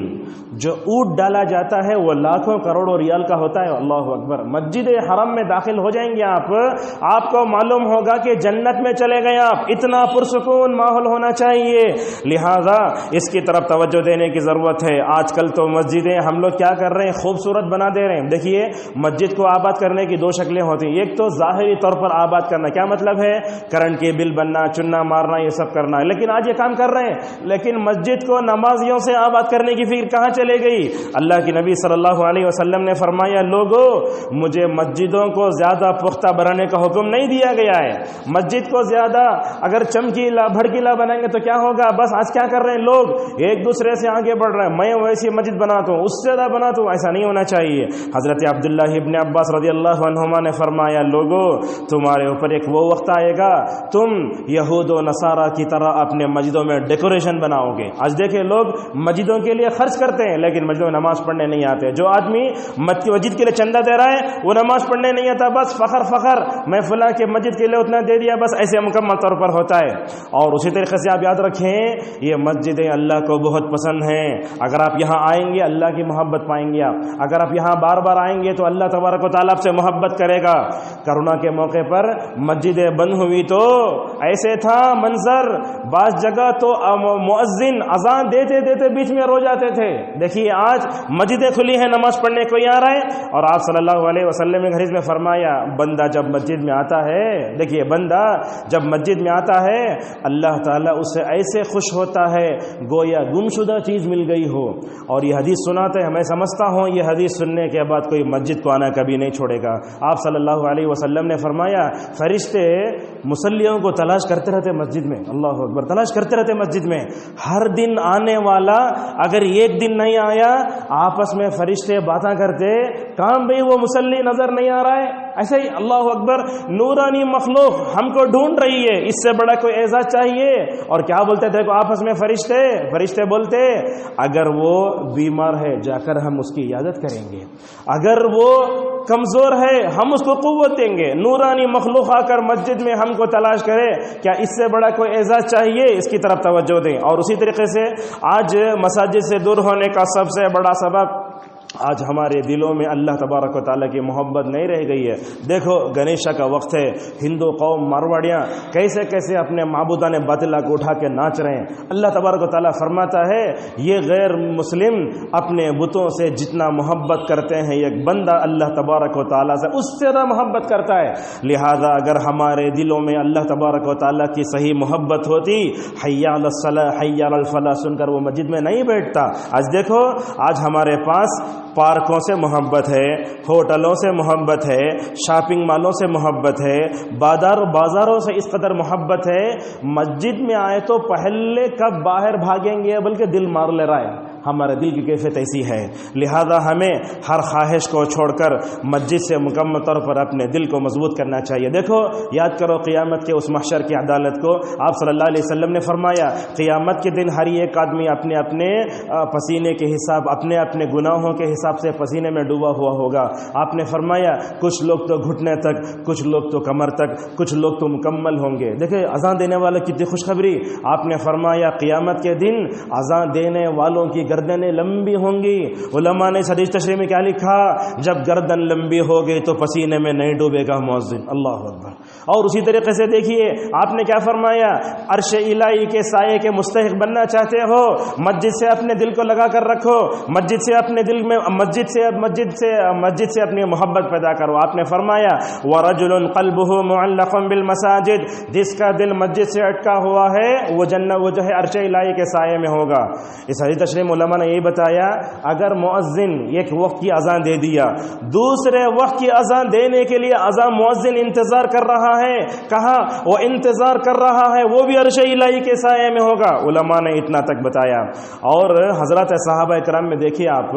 جو اونٹ ڈالا جاتا ہے وہ لاکھوں کروڑوں ریال کا ہوتا ہے. اللہ اکبر. مسجد حرم میں داخل ہو جائیں گے آپ کو معلوم ہوگا کہ جنت میں چلے گئے آپ. اتنا پرسکون ماحول ہونا چاہیے. لہذا اس کی طرف توجہ دینے کی ضرورت ہے. آج کل تو مسجدیں ہم لوگ کیا کر رہے ہیں؟ خوبصورت بنا دے رہے ہیں. دیکھیے مسجد کو آباد کرنے کی 2 شکلیں ہوتی ہیں. ایک تو ظاہری طور پر آباد کرنا، کیا مطلب ہے؟ کرنٹ کے بل بننا، چننا مارنا، یہ سب کرنا ہے. لیکن آج یہ کام کر رہے ہیں، لیکن مسجد کو نمازیوں سے آباد کرنے کی فکر کہاں چلے گئی؟ اللہ کی نبی صلی اللہ علیہ وسلم نے فرمایا لوگو مجھے مسجدوں کو زیادہ پختہ بنانے کا حکم نہیں دیا گیا ہے. مسجد کو زیادہ اگر چمکیلا بھڑکیلا بنائیں گے تو کیا ہوگا؟ بس آج کیا کر رہے ہیں لوگ ایک دوسرے سے آگے بڑھ رہے ہیں، میں ویسی مسجد بناتا ہوں، اس سے زیادہ بناتا ہوں. ایسا نہیں ہونا چاہیے. حضرت عبداللہ ابن عباس رضی اللہ عنہما نے فرمایا لوگو تمہارے اوپر ایک وہ وقت آئے گا تم یہود و نصارہ کی طرح اپنے مسجدوں میں ڈیکوریشن بناؤ گے. آج دیکھیں لوگ مسجدوں کے لیے خرچ کرتے ہیں لیکن مسجدوں میں نماز پڑھنے نہیں آتے. جو آدمی مسجد کے لیے چندہ دے رہا ہے وہ نماز پڑھنے نہیں آتا، بس فخر میں فلاں کے مسجد کے لیے اتنا دے دیا، بس ایسے مکمل طور پر ہوتا ہے. اور اسی طریقے سے آپ یاد رکھیں یہ مسجدیں اللہ کو بہت پسند ہیں. اگر آپ یہاں آئیں گے اللہ کی محبت پائیں گے آپ. اگر آپ یہاں بار بار آئیں گے تو اللہ تبارک و تعالیٰ سے محبت کرے گا. کرونا کے موقع پر مسجدیں بند ہوئی تو ایسے تھا منظر، بعض جگہ تو مؤذن اذان دیتے دیتے بیچ میں رو جاتے تھے. دیکھیے آج مسجدیں کھلی ہیں، نماز پڑھنے کوئی آ رہا ہے. اور آپ صلی اللہ علیہ وسلم نے حدیث میں فرمایا بندہ جب مسجد میں آتا ہے، دیکھیے بندہ جب مسجد میں آتا ہے اللہ تعالیٰ اس سے ایسے خوش ہوتا ہے گویا گمشدہ چیز مل گئی ہو اور یہ حدیث سناتے ہیں، میں سمجھتا ہوں یہ حدیث سننے کے بعد کوئی مسجد کو آنا کبھی نہیں چھوڑے گا۔ آپ صلی اللہ علیہ وسلم نے فرمایا فرشتے مصلیوں کو تلاش کرتے رہتے مسجد میں، اللہ اکبر، تلاش کرتے رہتے مسجد میں۔ ہر دن آنے والا اگر ایک دن نہیں آیا، آپس میں فرشتے باتیں کرتے، کام بھئی وہ مصلی نظر نہیں آ رہا ہے، ایسے ہی اللہ اکبر، نورانی مخلوق ہم کو ڈھونڈ رہی ہے، اس سے بڑا کوئی اعزاز چاہیے؟ اور کیا بولتے دیکھو آپس میں فرشتے بولتے اگر وہ بیمار ہے جا کر ہم اس کی عیادت کریں گے، اگر وہ کمزور ہے ہم اس کو قوت دیں گے۔ نورانی مخلوق آ کر مسجد میں ہم کو تلاش کرے، کیا اس سے بڑا کوئی اعزاز چاہیے؟ اس کی طرف توجہ دیں۔ اور اسی طریقے سے آج مساجد سے دور ہونے کا سب سے بڑا سبب آج ہمارے دلوں میں اللہ تبارک و تعالیٰ کی محبت نہیں رہ گئی ہے۔ دیکھو گنیشا کا وقت ہے، ہندو قوم مارواڑیاں کیسے کیسے اپنے معبودان باطلہ کو اٹھا کے ناچ رہے ہیں۔ اللہ تبارک و تعالیٰ فرماتا ہے یہ غیر مسلم اپنے بتوں سے جتنا محبت کرتے ہیں ایک بندہ اللہ تبارک و تعالیٰ سے اس سے زیادہ محبت کرتا ہے۔ لہذا اگر ہمارے دلوں میں اللہ تبارک و تعالیٰ کی صحیح محبت ہوتی، حی علی الصلاۃ حی علی الفلاح سن کر وہ مسجد میں نہیں بیٹھتا۔ آج دیکھو آج ہمارے پاس پارکوں سے محبت ہے، ہوٹلوں سے محبت ہے، شاپنگ مالوں سے محبت ہے، بازاروں سے اس قدر محبت ہے، مسجد میں آئے تو پہلے کب باہر بھاگیں گے بلکہ دل مار لے رہا ہے۔ ہمارے دل کی کیفیت ایسی ہے، لہذا ہمیں ہر خواہش کو چھوڑ کر مسجد سے مکمل طور پر اپنے دل کو مضبوط کرنا چاہیے۔ دیکھو یاد کرو قیامت کے اس محشر کی عدالت کو، آپ صلی اللہ علیہ وسلم نے فرمایا قیامت کے دن ہر ایک آدمی اپنے اپنے پسینے کے حساب، اپنے اپنے گناہوں کے حساب سے پسینے میں ڈوبا ہوا ہوگا۔ آپ نے فرمایا کچھ لوگ تو گھٹنے تک، کچھ لوگ تو کمر تک، کچھ لوگ تو مکمل ہوں گے۔ دیکھیں اذان دینے والے کتنی خوشخبری، آپ نے فرمایا قیامت کے دن اذان دینے والوں کی گردنیں لمبی ہوں گی۔ علماء نے حدیث تشریح میں کیا لکھا؟ جب گردن لمبی ہو گئی تو پسینے میں نہیں ڈوبے گا مؤذن، اللہ اکبر۔ اور اسی طریقے سے دیکھیے آپ نے کیا فرمایا، عرش الہی کے سائے کے مستحق بننا چاہتے ہو، مسجد سے اپنے دل کو لگا کر رکھو، مسجد سے اپنے دل میں مسجد سے اپنی محبت پیدا کرو۔ آپ نے فرمایا وَرَجُلٌ قَلْبُهُ مُعَلَّقٌ بِالْمَسَاجِدِ، جس کا دل مسجد سے اٹکا ہوا ہے وہ جو ہے عرش الہی کے سائے میں ہوگا۔ اس حدیث تشریح علماء نے یہی بتایا اگر مؤذن ایک وقت کی اذان دے دیا، دوسرے وقت کی اذان دینے کے لیے اذان مؤذن انتظار کر رہا ہے، کہاں وہ انتظار کر رہا ہے، وہ بھی عرش الہی کے سائے میں ہوگا۔ علماء نے اتنا تک بتایا۔ اور حضرات صحابہ کرام میں دیکھیے آپ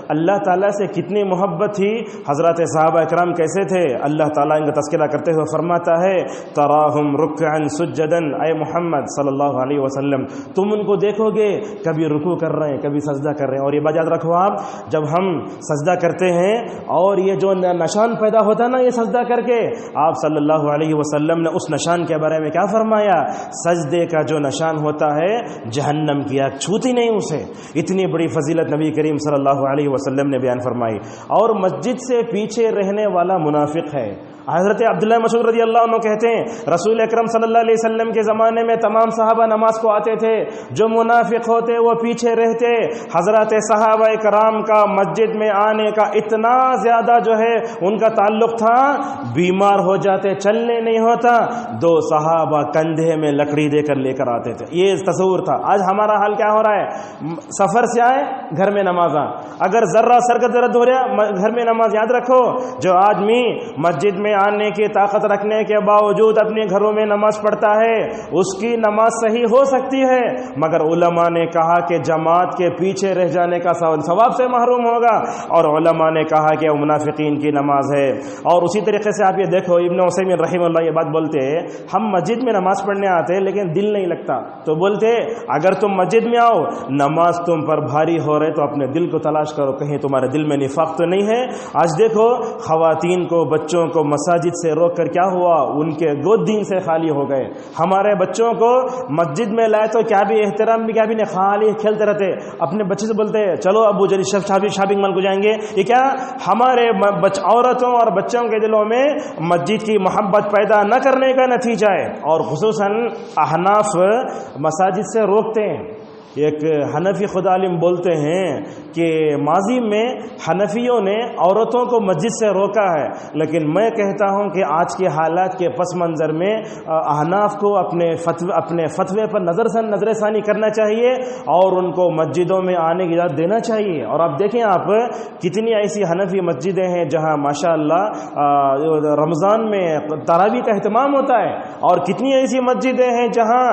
اللہ تعالیٰ سے کتنی محبت تھی۔ حضرات صحابہ کرام کیسے تھے؟ اللہ تعالیٰ ان کا تذکرہ کرتے ہوئے فرماتا ہے تراہم رکعا سجدا، اے محمد صلی اللہ علیہ وسلم تم ان کو دیکھو گے کبھی رکوع کر رہے ہیں کبھی سجدہ کر رہے ہیں۔ اور یہ بات یاد رکھو آپ، جب ہم سجدہ کرتے ہیں اور یہ جو نشان پیدا ہوتا ہے نا یہ سجدہ کر کے، آپ صلی اللہ علیہ وسلم نے اس نشان کے بارے میں کیا فرمایا؟ سجدے کا جو نشان ہوتا ہے جہنم کی آگ چھوتی نہیں اسے۔ اتنی بڑی فضیلت نبی کریم صلی اللہ علیہ وسلم نے بیان فرمائی۔ اور مسجد سے پیچھے رہنے والا منافق ہے۔ حضرت عبداللہ مسعود رضی اللہ عنہ کہتے ہیں رسول اکرم صلی اللہ علیہ وسلم کے زمانے میں تمام صحابہ نماز کو آتے تھے، جو منافق ہوتے وہ پیچھے رہتے۔ حضرت صحابہ کرام کا مسجد میں آنے کا اتنا زیادہ جو ہے ان کا تعلق تھا، بیمار ہو جاتے چلنے نہیں ہوتا، دو صحابہ کندھے میں لکڑی دے کر آتے تھے۔ یہ تصور تھا۔ آج ہمارا حال کیا ہو رہا ہے؟ سفر سے آئے گھر میں نماز اگر ذرہ سر کا درد ہو رہا گھر میں نماز۔ یاد رکھو جو آدمی مسجد میں آنے کی طاقت رکھنے کے باوجود اپنے گھروں میں نماز پڑھتا ہے اس کی نماز صحیح ہو سکتی ہے، مگر علماء نے کہا کہ جماعت کے پیچھے رہ جانے کا ثواب سے محروم ہوگا، اور علماء نے کہا کہ وہ منافقین کی نماز ہے۔ اور اسی طریقے سے آپ یہ دیکھو ابن عثیمین رحمہ اللہ یہ بات بولتے ہیں ہم مسجد میں نماز پڑھنے آتے لیکن دل نہیں لگتا، تو بولتے اگر تم مسجد میں آؤ نماز تم پر بھاری ہو رہے تو اپنے دل کو تلاش کرو کہیں تمہارے دل میں نفاق تو نہیں ہے۔ آج دیکھو خواتین کو بچوں کو مساجد سے روک کر کیا ہوا؟ ان کے گود دین سے خالی ہو گئے۔ ہمارے بچوں کو مسجد میں لائے تو کیا بھی احترام بھی کیا بھی نہیں، خالی کھیلتے رہتے، اپنے بچے سے بولتے چلو ابو جلی شاپنگ مال کو جائیں گے۔ یہ کیا ہمارے عورتوں اور بچوں کے دلوں میں مسجد کی محبت پیدا نہ کرنے کا نتیجہ ہے۔ اور خصوصاً احناف مساجد سے روکتے ہیں، ایک حنفی خود عالم بولتے ہیں کہ ماضی میں حنفیوں نے عورتوں کو مسجد سے روکا ہے، لیکن میں کہتا ہوں کہ آج کے حالات کے پس منظر میں احناف کو اپنے فتوے پر نظر ثانی کرنا چاہیے اور ان کو مسجدوں میں آنے کی اجازت دینا چاہیے۔ اور آپ دیکھیں آپ کتنی ایسی حنفی مسجدیں ہیں جہاں ماشاءاللہ رمضان میں تراویح کا اہتمام ہوتا ہے، اور کتنی ایسی مسجدیں ہیں جہاں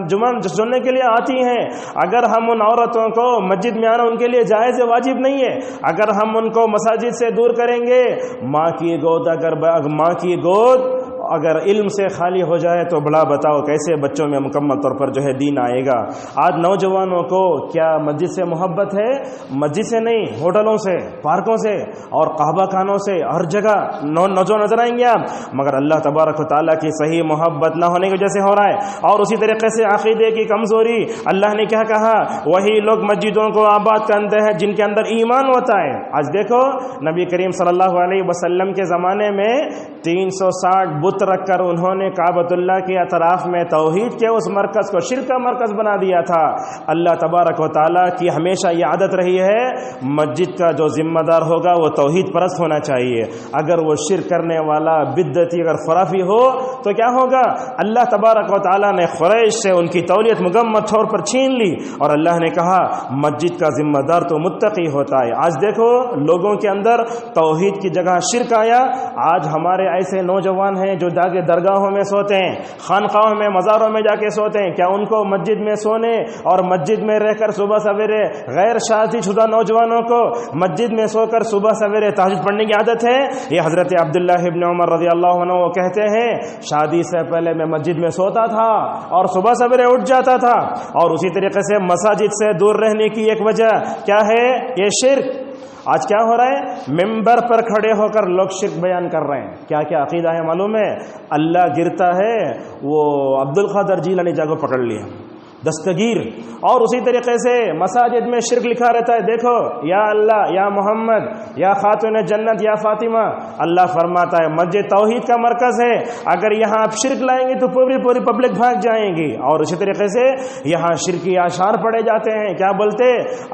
جمعہ سننے کے لیے آتی ہیں۔ اگر ہم ان عورتوں کو مسجد میں آنا ان کے لیے جائز واجب نہیں ہے، اگر ہم ان کو مساجد سے دور کریں گے، ماں کی گود اگر علم سے خالی ہو جائے تو بڑا بتاؤ کیسے بچوں میں مکمل طور پر جو ہے دین آئے گا۔ آج نوجوانوں کو کیا مسجد سے محبت ہے؟ مسجد سے نہیں، ہوٹلوں سے، پارکوں سے اور قہوہ خانوں سے، ہر جگہ نوجوان نظر آئیں گے آپ، مگر اللہ تبارک و تعالیٰ کی صحیح محبت نہ ہونے کی وجہ سے ہو رہا ہے۔ اور اسی طریقے سے عقیدے کی کمزوری، اللہ نے کیا کہا؟ وہی لوگ مسجدوں کو آباد کرتے ہیں جن کے اندر ایمان ہوتا ہے۔ آج دیکھو نبی کریم صلی اللہ علیہ وسلم کے زمانے میں 360 بت رکھ کر انہوں نے کعبۃ اللہ کے اطراف میں توحید کے اس مرکز کو شرک کا مرکز بنا دیا تھا۔ اللہ تبارک و تعالیٰ کی ہمیشہ یہ عادت رہی ہے، مسجد کا جو ذمہ دار ہوگا وہ توحید پرست ہونا چاہیے۔ اگر وہ شرک کرنے والا بدعتی اگر خرافی ہو تو کیا ہوگا؟ اللہ تبارک و تعالیٰ نے قریش سے ان کی تولیت مکمل طور پر چھین لی، اور اللہ نے کہا مسجد کا ذمہ دار تو متقی ہوتا ہے۔ آج دیکھو لوگوں کے اندر توحید کی جگہ شرک آیا۔ آج ہمارے ایسے نوجوان ہیں جو جا کے درگاہوں میں سوتے ہیں، خانقاہوں میں، مزاروں میں جا کے سوتے ہیں۔ کیا ان کو مسجد میں سونے اور مسجد میں رہ کر صبح سویرے غیر شادی شدہ نوجوانوں کو مسجد میں سو کر صبح سویرے تہجد پڑھنے کی عادت ہے؟ یہ حضرت عبداللہ ابن عمر رضی اللہ عنہ وہ کہتے ہیں شادی سے پہلے میں مسجد میں سوتا تھا اور صبح سویرے اٹھ جاتا تھا۔ اور اسی طریقے سے مساجد سے دور رہنے کی ایک وجہ کیا ہے؟ یہ شرک۔ آج کیا ہو رہا ہے؟ ممبر پر کھڑے ہو کر لوگ شرک بیان کر رہے ہیں۔ کیا کیا عقیدہ ہے معلوم ہے؟ اللہ گرتا ہے، وہ عبد القادر جیلانی جا کو پکڑ لیا، دستگیر۔ اور اسی طریقے سے مساجد میں شرک لکھا رہتا ہے، دیکھو یا اللہ، یا محمد، یا خاتون جنت، یا فاطمہ۔ اللہ فرماتا ہے مسجد توحید کا مرکز ہے، اگر یہاں آپ شرک لائیں گے تو پوری پبلک بھاگ جائیں گی۔ اور اسی طریقے سے یہاں شرکی اشعار پڑھے جاتے ہیں، کیا بولتے؟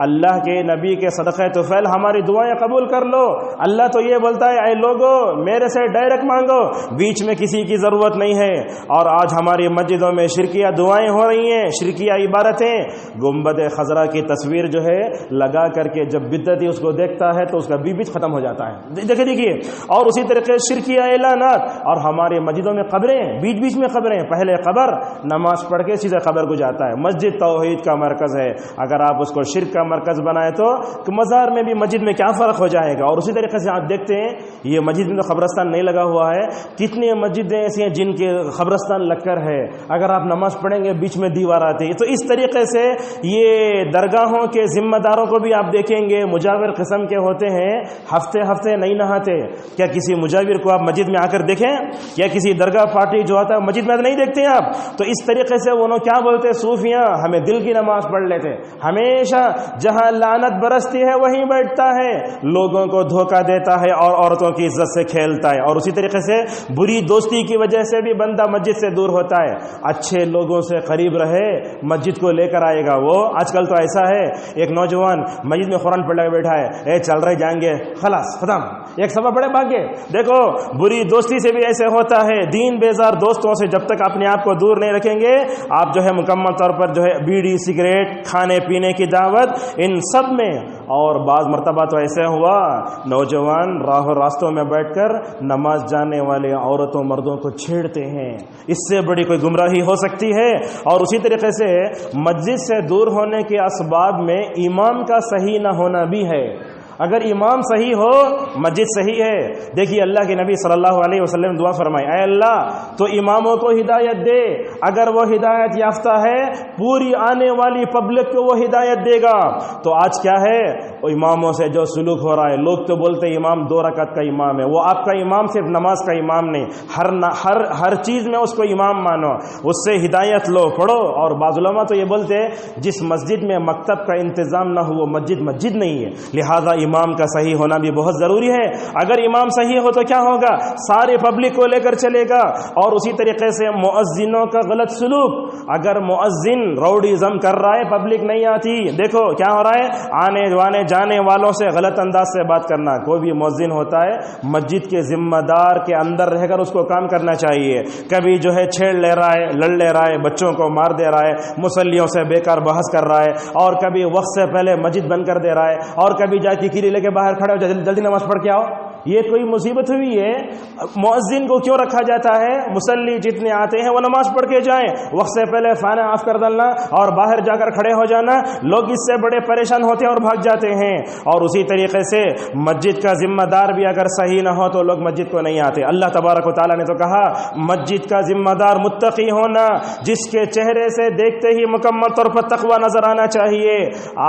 اللہ کے نبی کے صدقہ طفیل ہماری دعائیں قبول کر لو۔ اللہ تو یہ بولتا ہے اے لوگو میرے سے ڈائریکٹ مانگو، بیچ میں کسی کی ضرورت نہیں ہے۔ اور آج ہماری مسجدوں میں شرکیہ دعائیں ہو رہی ہیں، شرکیہ عبارتیں۔ گنبد خضرا کی تصویر جو ہے لگا کر کے جب بدعتی اس کو دیکھتا ہے تو اس کا بیچ ختم ہو جاتا ہے، دیکھیے۔ اور اسی طریقے شرکیہ اعلانات، اور ہمارے مسجدوں میں قبریں، بیچ میں قبریں، پہلے قبر، نماز پڑھ کے سیدھے قبر کو جاتا ہے۔ مسجد توحید کا مرکز ہے، اگر آپ اس کو شرک کا مرکز بنائے تو مزار میں بھی مسجد میں کیا فرق ہو جائے گا؟ اور اسی طریقے سے آپ دیکھتے ہیں یہ مسجد میں تو قبرستان نہیں لگا ہوا ہے، کتنی مسجدیں ایسی ہیں جن کے قبرستان لگ کر ہے، اگر آپ نماز پڑھیں گے بیچ میں دیوار آتی ہے۔ تو اس طریقے سے یہ درگاہوں کے ذمہ داروں کو بھی آپ دیکھیں گے مجاور قسم کے ہوتے ہیں، ہفتے نہیں نہاتے۔ کیا کسی مجاور کو آپ مسجد میں آ کر دیکھیں؟ یا کسی درگاہ پارٹی جو آتا ہے مسجد میں نہیں دیکھتے آپ؟ تو اس طریقے سے وہ کیا بولتے؟ صوفیاں ہمیں دل کی نماز پڑھ لیتے، ہمیشہ جہاں لعنت برستی ہے وہیں بیٹھتا ہے، لوگوں کو دھوکہ دیتا ہے اور عورتوں کی عزت سے کھیلتا ہے۔ اور اسی طریقے سے بری دوستی کی وجہ سے بھی بندہ مسجد سے دور ہوتا ہے۔ اچھے لوگوں سے قریب رہے، مسجد کو لے کر آئے گا وہ۔ آج کل تو ایسا ہے، ایک نوجوان مسجد میں قرآن پڑھ کے بیٹھا ہے، چل رہے جائیں گے، خلاص ختم، ایک سبا پڑھے بھاگے۔ دیکھو بری دوستی سے بھی ایسے ہوتا ہے، دین بیزار دوستوں سے جب تک اپنے آپ کو دور نہیں رکھیں گے، آپ جو ہے مکمل طور پر جو ہے بیڑی، سگریٹ، کھانے پینے کی دعوت، ان سب میں۔ اور بعض مرتبہ تو ایسے ہوا نوجوان راستوں میں بیٹھ کر نماز جانے والے عورتوں مردوں کو چھیڑتے ہیں، اس سے بڑی کوئی گمراہی ہو سکتی ہے؟ اور اسی طریقے سے مسجد سے دور ہونے کے اسباب میں امام کا صحیح نہ ہونا بھی ہے۔ اگر امام صحیح ہو مسجد صحیح ہے۔ دیکھیے اللہ کے نبی صلی اللہ علیہ وسلم دعا فرمائے، اے اللہ تو اماموں کو ہدایت دے، اگر وہ ہدایت یافتہ ہے پوری آنے والی پبلک کو وہ ہدایت دے گا۔ تو آج کیا ہے، اماموں سے جو سلوک ہو رہا ہے، لوگ تو بولتے امام 2 رکعت کا امام ہے، وہ آپ کا امام صرف نماز کا امام نہیں، ہر چیز میں اس کو امام مانو، اس سے ہدایت لو، پڑھو۔ اور بعض علماء تو یہ بولتے جس مسجد میں مکتب کا انتظام نہ ہو وہ مسجد نہیں ہے، لہذا امام کا صحیح ہونا بھی بہت ضروری ہے. اگر امام صحیح ہو تو کیا ہوگا؟ سارے پبلک کو لے کر چلے گا. اور اسی طریقے سے مؤذنوں کا غلط سلوک. اگر مؤذن راؤڈیزم کر رہا ہے پبلک نہیں آتی. دیکھو کیا ہو رہا ہے، آنے جانے والوں سے غلط انداز سے بات کرنا. کوئی بھی مؤذن ہوتا ہے مسجد کے ذمہ دار کے اندر رہ کر اس کو کام کرنا چاہیے. کبھی جو ہے چھیڑ لے رہا ہے، لڑ لے رہا ہے، بچوں کو مار دے رہا ہے، مصلیوں سے بیکار بحث کر رہا ہے، اور کبھی وقت سے پہلے مسجد بند کر دے رہا ہے، اور کبھی جا کے کیلی لے کے باہر کھڑے ہو جلدی نماز پڑھ کے آؤ. یہ کوئی مصیبت ہوئی ہے؟ مؤذن کو کیوں رکھا جاتا ہے؟ مصلی جتنے آتے ہیں وہ نماز پڑھ کے جائیں. وقت سے پہلے فانا آف کر ڈالنا اور باہر جا کر کھڑے ہو جانا، لوگ اس سے بڑے پریشان ہوتے ہیں اور بھاگ جاتے ہیں. اور اسی طریقے سے مسجد کا ذمہ دار بھی اگر صحیح نہ ہو تو لوگ مسجد کو نہیں آتے. اللہ تبارک و تعالیٰ نے تو کہا مسجد کا ذمہ دار متقی ہونا، جس کے چہرے سے دیکھتے ہی مکمل طور پر تقوی نظر آنا چاہیے.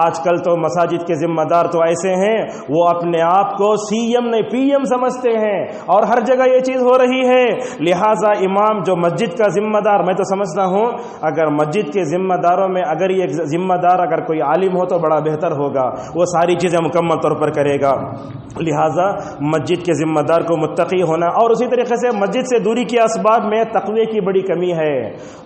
آج کل تو مساجد کے ذمہ دار تو ایسے ہیں وہ اپنے آپ کو سی ایم نہیں پی ایم سمجھتے ہیں، اور ہر جگہ یہ چیز ہو رہی ہے. لہٰذا امام جو مسجد کا ذمہ دار، میں تو سمجھتا ہوں اگر مسجد کے ذمہ داروں میں اگر یہ ذمہ دار اگر کوئی عالم ہو تو بڑا بہتر ہوگا، وہ ساری چیزیں مکمل طور پر کرے گا. لہٰذا مسجد کے ذمہ دار کو متقی ہونا. اور اسی طریقے سے مسجد سے دوری کے اسباب میں تقوی کی بڑی کمی ہے.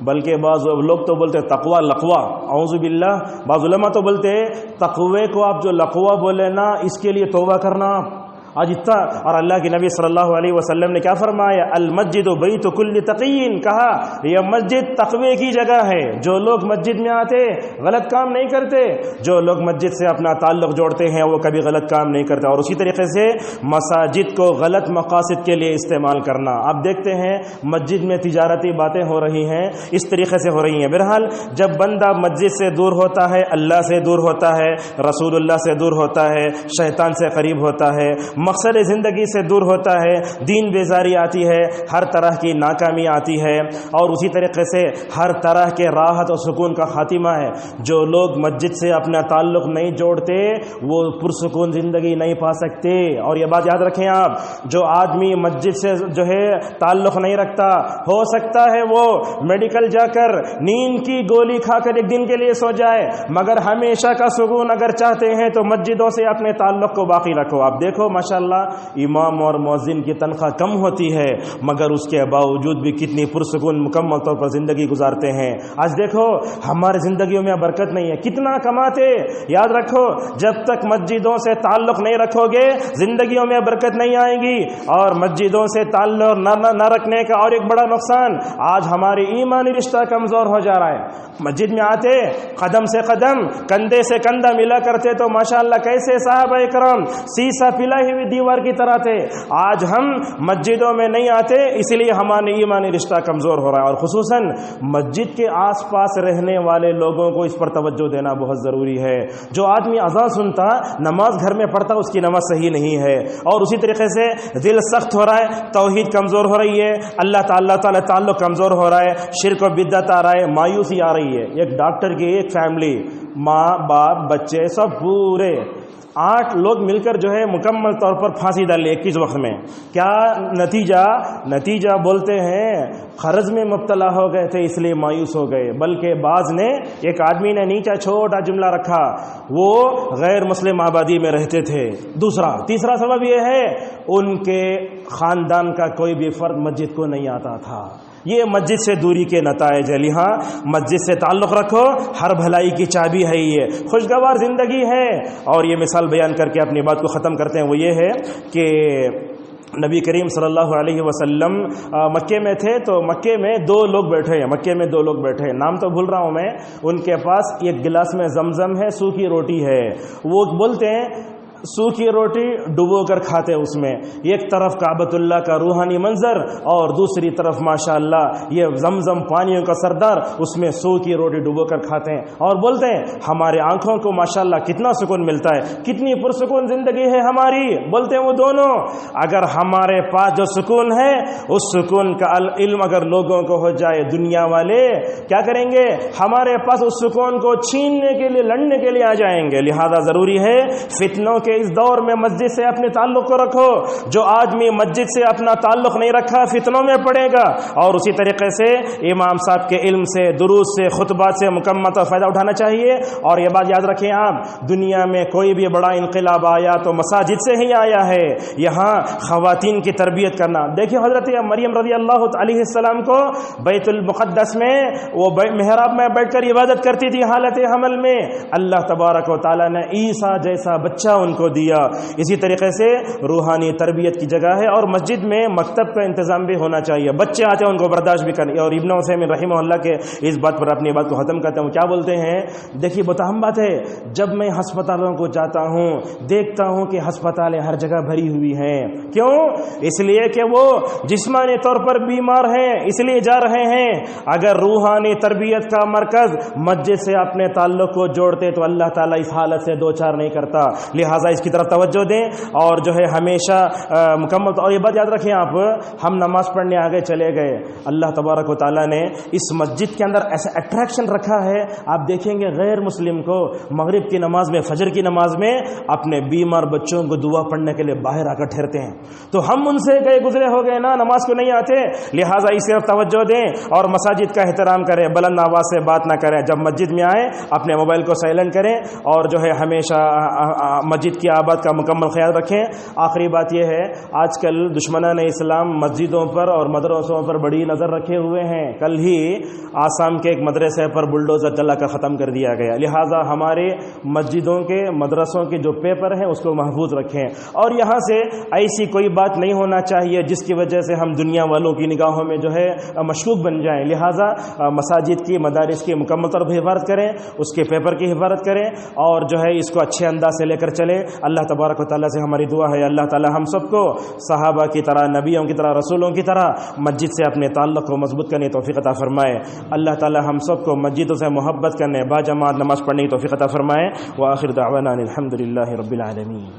بلکہ بعض لوگ تو بولتے تقوی لقوہ، اعوذ باللہ. بعض علماء تو بولتے تقوی کو آپ جو لقوہ بولے نا اس کے لیے توبہ کرنا آج اتنا. اور اللہ کے نبی صلی اللہ علیہ وسلم نے کیا فرمایا؟ المسجد بیت کل تقی. کہا یہ مسجد تقوی کی جگہ ہے. جو لوگ مسجد میں آتے غلط کام نہیں کرتے، جو لوگ مسجد سے اپنا تعلق جوڑتے ہیں وہ کبھی غلط کام نہیں کرتے. اور اسی طریقے سے مساجد کو غلط مقاصد کے لیے استعمال کرنا. آپ دیکھتے ہیں مسجد میں تجارتی باتیں ہو رہی ہیں، اس طریقے سے ہو رہی ہیں. بہرحال جب بندہ مسجد سے دور ہوتا ہے، اللہ سے دور ہوتا ہے، رسول اللہ سے دور ہوتا ہے، شیطان سے قریب ہوتا ہے، مقصد زندگی سے دور ہوتا ہے، دین بیزاری آتی ہے، ہر طرح کی ناکامی آتی ہے، اور اسی طریقے سے ہر طرح کے راحت اور سکون کا خاتمہ ہے. جو لوگ مسجد سے اپنا تعلق نہیں جوڑتے وہ پرسکون زندگی نہیں پا سکتے. اور یہ بات یاد رکھیں آپ، جو آدمی مسجد سے جو ہے تعلق نہیں رکھتا، ہو سکتا ہے وہ میڈیکل جا کر نیند کی گولی کھا کر ایک دن کے لیے سو جائے، مگر ہمیشہ کا سکون اگر چاہتے ہیں تو مسجدوں سے اپنے تعلق کو باقی رکھو. آپ دیکھو ماشاءاللہ امام اور مؤذن کی تنخواہ کم ہوتی ہے مگر اس کے باوجود بھی کتنی پرسکون مکمل طور پر زندگی گزارتے ہیں. آج دیکھو ہماری زندگیوں میں برکت نہیں ہے، کتنا کماتے. یاد رکھو جب تک مسجدوں سے تعلق نہیں رکھو گے زندگیوں میں برکت نہیں آئے گی. اور مسجدوں سے تعلق نہ رکھنے کا اور ایک بڑا نقصان، آج ہماری ایمانی رشتہ کمزور ہو جا رہا ہے. مسجد میں آتے قدم سے قدم کندھے سے کندھا ملا کرتے تو ماشاءاللہ کیسے صحابہ کرام سیسا پلائی ہوئی دیوار کی طرح تھے. آج ہم مسجدوں میں نہیں آتے اس لیے ہمارا ایمانی رشتہ کمزور ہو رہا ہے. اور خصوصاً مسجد کے آس پاس رہنے والے لوگوں کو اس پر توجہ دینا بہت ضروری ہے. جو آدمی اذان سنتا نماز گھر میں پڑھتا اس کی نماز صحیح نہیں ہے. اور اسی طریقے سے دل سخت ہو رہا ہے، توحید کمزور ہو رہی ہے، اللہ تعالی تعلق کمزور ہو رہا ہے، شرک و بدعت آ رہا ہے، مایوسی آ رہی ہے. ایک ڈاکٹر کی ایک فیملی، ماں باپ بچے سب پورے 8 لوگ مل کر جو ہے مکمل طور پر پھانسی ڈال لی 21 وقت میں. کیا نتیجہ بولتے ہیں قرض میں مبتلا ہو گئے تھے اس لیے مایوس ہو گئے. بلکہ بعض نے، ایک آدمی نے نیچا چھوٹا جملہ رکھا، وہ غیر مسلم آبادی میں رہتے تھے. تیسرا سبب یہ ہے ان کے خاندان کا کوئی بھی فرد مسجد کو نہیں آتا تھا. یہ مسجد سے دوری کے نتائج ہے. لہٰذا مسجد سے تعلق رکھو، ہر بھلائی کی چابی ہے، یہ خوشگوار زندگی ہے. اور یہ مثال بیان کر کے اپنی بات کو ختم کرتے ہیں، وہ یہ ہے کہ نبی کریم صلی اللہ علیہ وسلم مکے میں تھے تو مکے میں 2 لوگ بیٹھے ہیں، نام تو بھول رہا ہوں میں. ان کے پاس ایک گلاس میں زمزم ہے، سوکھی روٹی ہے. وہ بولتے ہیں سوکھی روٹی ڈبو کر کھاتے. اس میں ایک طرف کعبۃ اللہ کا روحانی منظر اور دوسری طرف ماشاءاللہ یہ زمزم پانیوں کا سردار، اس میں سوکھی روٹی ڈبو کر کھاتے ہیں. اور بولتے ہیں ہمارے آنکھوں کو ماشاءاللہ کتنا سکون ملتا ہے، کتنی پرسکون زندگی ہے ہماری. بولتے ہیں وہ دونوں، اگر ہمارے پاس جو سکون ہے اس سکون کا علم اگر لوگوں کو ہو جائے، دنیا والے کیا کریں گے؟ ہمارے پاس اس سکون کو چھیننے کے لیے، لڑنے کے لیے آ جائیں گے. لہذا ضروری ہے فتنوں کے اس دور میں مسجد سے اپنے تعلق کو رکھو. جو آدمی مسجد سے اپنا تعلق نہیں رکھا فتنوں میں پڑے گا. اور اسی طریقے سے امام صاحب کے علم سے، دروس سے، خطبات سے مکمل فائدہ اٹھانا چاہیے. اور یہ بات یاد رکھیں آپ، دنیا میں کوئی بھی بڑا انقلاب آیا تو مساجد سے ہی آیا ہے. یہاں خواتین کی تربیت کرنا، دیکھیں حضرت مریم رضی اللہ علیہ السلام کو بیت المقدس میں وہ محراب میں بیٹھ کر عبادت کرتی تھی حالت حمل میں. اللہ تبارک و تعالیٰ نے عیسیٰ جیسا بچہ ان کو دیا. اسی طریقے سے روحانی تربیت کی جگہ ہے. اور مسجد میں مکتب کا انتظام بھی ہونا چاہیے. بچے آتے ہیں ان کو برداشت بھی کریں. اور ابن عثیمین رحمہ اللہ کے اس بات پر اپنی بات کو ختم کرتے ہیں. کیا بولتے ہیں؟ دیکھیے بہت اہم بات ہے. جب میں ہسپتالوں کو جاتا ہوں دیکھتا ہوں کہ ہسپتالیں ہر جگہ بھری ہوئی ہیں. کیوں؟ اس لیے کہ وہ جسمانی طور پر بیمار ہیں اس لیے جا رہے ہیں. اگر روحانی تربیت کا مرکز مسجد سے اپنے تعلق کو جوڑتے تو اللہ تعالیٰ اس حالت سے دو چار نہیں کرتا. لہٰذا اس کی طرف توجہ دیں اور جو ہے ہمیشہ مکمل. اور یہ بات یاد رکھیں آپ، ہم نماز پڑھنے آگے چلے گئے، اللہ تبارک و تعالیٰ نے اس مسجد کے اندر ایسا اٹریکشن رکھا ہے. آپ دیکھیں گے غیر مسلم کو مغرب کی نماز میں، فجر کی نماز میں اپنے بیمار بچوں کو دعا پڑھنے کے لیے باہر آ کر ٹھہرتے ہیں. تو ہم ان سے گئے گزرے ہو گئے نا، نماز کو نہیں آتے. لہٰذا اس طرف توجہ دیں اور مساجد کا احترام کریں. بلند آواز سے بات نہ کریں. جب مسجد میں آئیں اپنے موبائل کو سائلنٹ کریں اور جو ہے ہمیشہ مسجد کی آباد کا مکمل خیال رکھیں. آخری بات یہ ہے، آج کل دشمنان اسلام مسجدوں پر اور مدرسوں پر بڑی نظر رکھے ہوئے ہیں. کل ہی آسام کے ایک مدرسے پر بلڈوزر چلا کر ختم کر دیا گیا. لہٰذا ہمارے مسجدوں کے، مدرسوں کے جو پیپر ہیں اس کو محفوظ رکھیں. اور یہاں سے ایسی کوئی بات نہیں ہونا چاہیے جس کی وجہ سے ہم دنیا والوں کی نگاہوں میں جو ہے مشکوک بن جائیں. لہٰذا مساجد کی، مدارس کی مکمل طور پر حفاظت کریں، اس کے پیپر کی حفاظت کریں اور جو ہے اس کو اچھے انداز سے لے کر چلیں. اللہ تبارک و تعالیٰ سے ہماری دعا ہے اللہ تعالیٰ ہم سب کو صحابہ کی طرح، نبیوں کی طرح، رسولوں کی طرح مسجد سے اپنے تعلق کو مضبوط کرنے کی توفیق عطا فرمائے. اللہ تعالیٰ ہم سب کو مسجدوں سے محبت کرنے، باجماعت نماز پڑھنے کی توفیق عطا فرمائے. وآخر دعوانا الحمدللہ رب العالمین.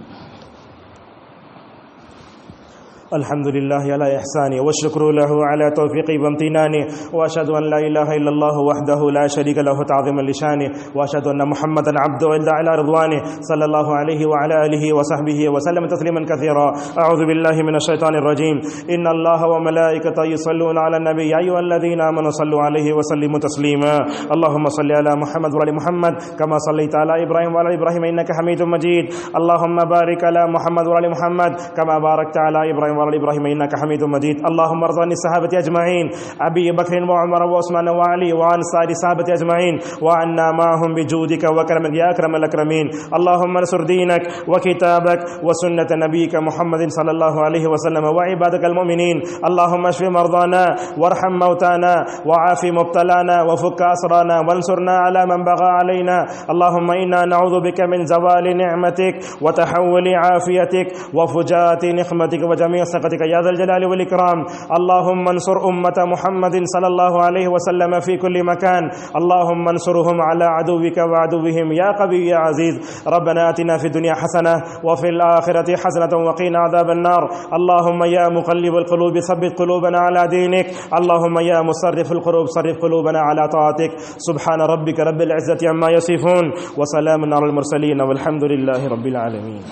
الحمد لله على إحسانه والشكر له على توفيقه وامتنانه وأشهد أن لا إله إلا الله وحده لا شريك له تعظيما لشانه وأشهد أن محمدا عبده على رضوانه صلى الله عليه وعلى آله وصحبه وسلم تسليما كثيرا. أعوذ بالله من الشيطان الرجيم. إن الله وملائكته يصلون على النبي يا أيها الذين آمنوا صلوا عليه وسلموا تسليما. اللهم صل على محمد وعلى محمد كما صليت على إبراهيم وعلى إبراهيم إنك حميد مجيد. اللهم بارك على محمد وعلى محمد كما باركت على إبراهيم وعلى إبراهيم إنك حميد مجيد. اللهم ارض عن الصحابة أجمعين أبي بكر وعمر وعثمان وعلي وعن سائر الصحابة أجمعين وعنا معهم بجودك وكرمك يا أكرم الأكرمين. اللهم انصر دينك وكتابك وسنة نبيك محمد صلى الله عليه وسلم وعبادك المؤمنين. اللهم اشف مرضانا وارحم موتانا وعاف مبتلانا وفك أسرانا وانصرنا على من بغى علينا. اللهم إنا نعوذ بك من زوال نعمتك وتحول عافيتك وفجاءة نقمتك وجميع سخطك يا ذا الجلال والإكرام. اللهم انصر أمة محمد صلى الله عليه وسلم في كل مكان. اللهم انصرهم على عدوك وعدوهم يا قوي يا عزيز. ربنا آتنا في الدنيا حسنة وفي الآخرة حسنة وقنا عذاب النار. اللهم يا مقلب القلوب ثبت قلوبنا على دينك. اللهم يا مصرف القلوب صرف قلوبنا على طاعتك. سبحان ربك رب العزة عما يصفون وسلام على المرسلين والحمد لله رب العالمين.